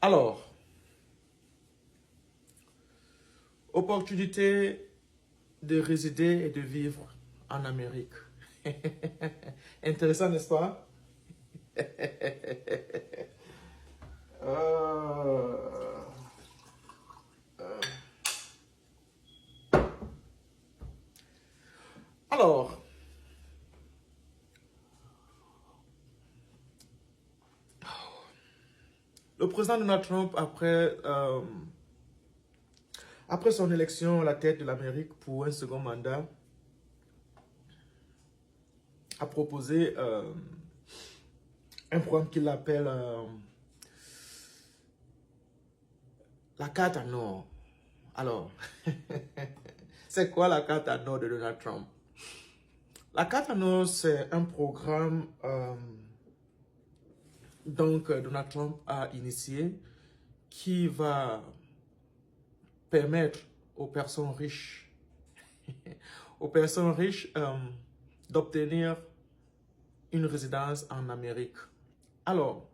Alors, opportunité de résider et de vivre en Amérique. Intéressant, n'est-ce pas? Euh, Alors, le président Donald Trump, après son élection à la tête de l'Amérique pour un second mandat, a proposé un programme qu'il appelle la carte en or. Alors, c'est quoi la carte en or de Donald Trump? La carte en or, c'est un programme Donald Trump a initié qui va permettre aux personnes riches, d'obtenir une résidence en Amérique. Alors,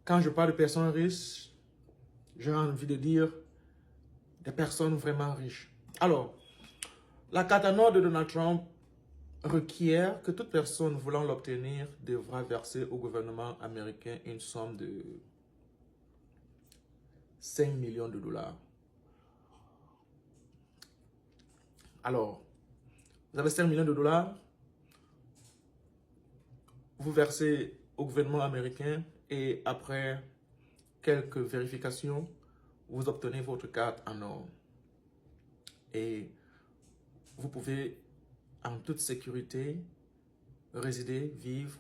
quand je parle de personnes riches, j'ai envie de dire des personnes vraiment riches. Alors, la carte en or de Donald Trump requiert que toute personne voulant l'obtenir devra verser au gouvernement américain une somme de 5 millions de dollars. Alors, vous avez 5 millions de dollars, vous versez au gouvernement américain et après quelques vérifications, vous obtenez votre carte en or. Et vous pouvez en toute sécurité résider, vivre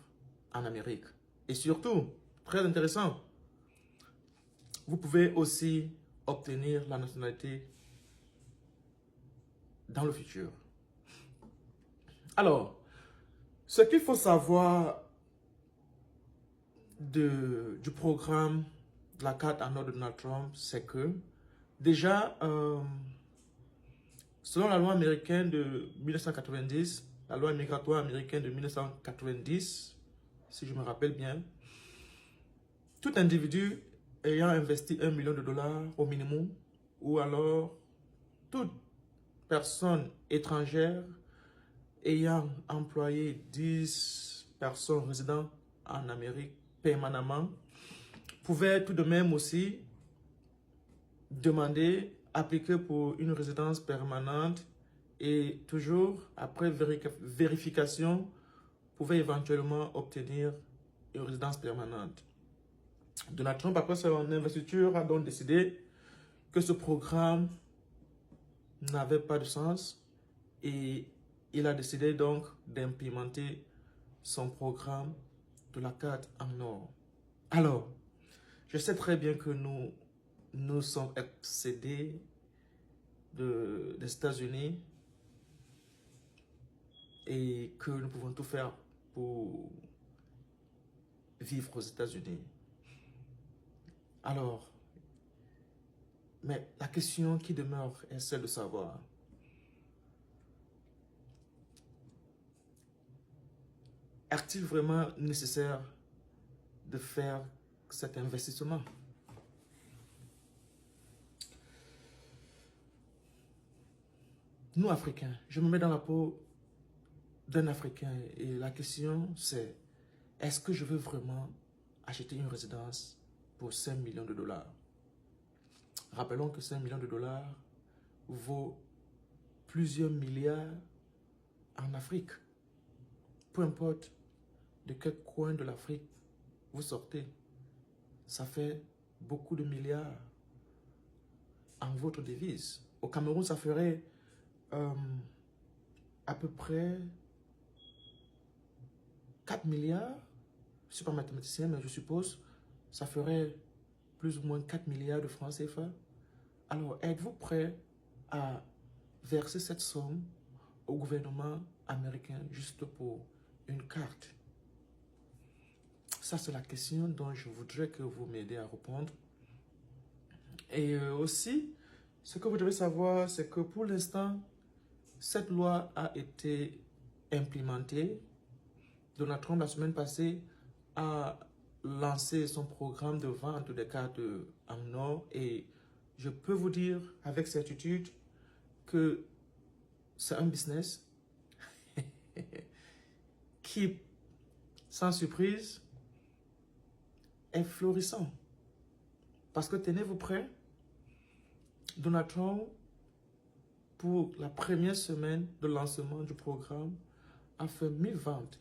en Amérique. Et surtout, très intéressant, vous pouvez aussi obtenir la nationalité dans le futur. Alors, ce qu'il faut savoir du programme de la carte en or de Donald Trump, c'est que déjà, selon la loi américaine de 1990, la loi migratoire américaine de 1990, si je me rappelle bien, tout individu ayant investi 1 million de dollars au minimum, ou alors toute personne étrangère ayant employé 10 personnes résidant en Amérique permanemment, pouvait tout de même aussi demander, appliquer pour une résidence permanente et toujours, après vérification, pouvait éventuellement obtenir une résidence permanente. Donald Trump, après son investiture, a donc décidé que ce programme n'avait pas de sens et il a décidé donc d'implémenter son programme de la carte en or. Alors, je sais très bien que nous sommes excédés des États-Unis et que nous pouvons tout faire pour vivre aux États-Unis. Alors, mais la question qui demeure est celle de savoir, est-il vraiment nécessaire de faire cet investissement? Nous, Africains, je me mets dans la peau d'un Africain et la question c'est, est-ce que je veux vraiment acheter une résidence pour 5 millions de dollars? Rappelons que 5 millions de dollars vaut plusieurs milliards en Afrique. Peu importe de quel coin de l'Afrique vous sortez, ça fait beaucoup de milliards en votre devise. Au Cameroun, ça ferait à peu près 4 milliards. Je ne suis pas mathématicien, mais je suppose ça ferait plus ou moins 4 milliards de francs CFA. Alors, êtes-vous prêt à verser cette somme au gouvernement américain juste pour une carte? Ça, c'est la question dont je voudrais que vous m'aidiez à répondre. Et aussi, ce que vous devez savoir, c'est que pour l'instant, cette loi a été implémentée. Donald Trump, la semaine passée, a lancé son programme de vente des cartes AMNOR et je peux vous dire avec certitude que c'est un business qui, sans surprise, est florissant. Parce que tenez-vous prêts, Donald Trump, pour la première semaine de lancement du programme, a fait 1000 ventes.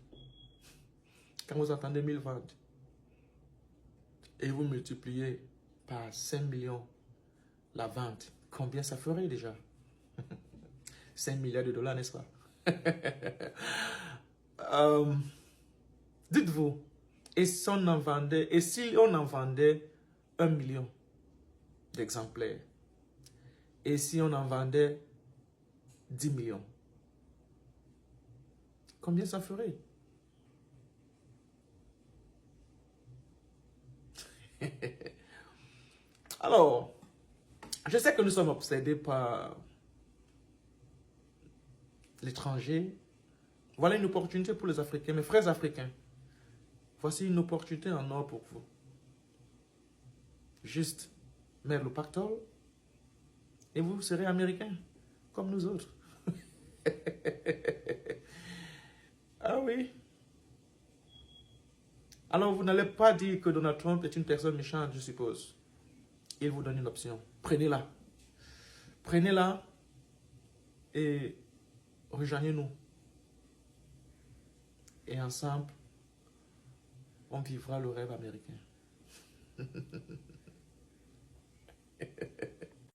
Quand vous entendez 1000 ventes, et vous multipliez par 5 millions la vente, combien ça ferait déjà? 5 milliards de dollars, n'est-ce pas? Dites-vous, et si on en vendait 1 million d'exemplaires, et si on en vendait 10 millions, combien ça ferait? Alors, je sais que nous sommes obsédés par l'étranger. Voilà une opportunité pour les Africains, mes frères africains. Voici une opportunité en or pour vous. Juste mettre le pactole et vous serez américains, comme nous autres. Ah oui. Alors, vous n'allez pas dire que Donald Trump est une personne méchante, je suppose. Il vous donne une option. Prenez-la. Prenez-la et rejoignez-nous. Et ensemble, on vivra le rêve américain.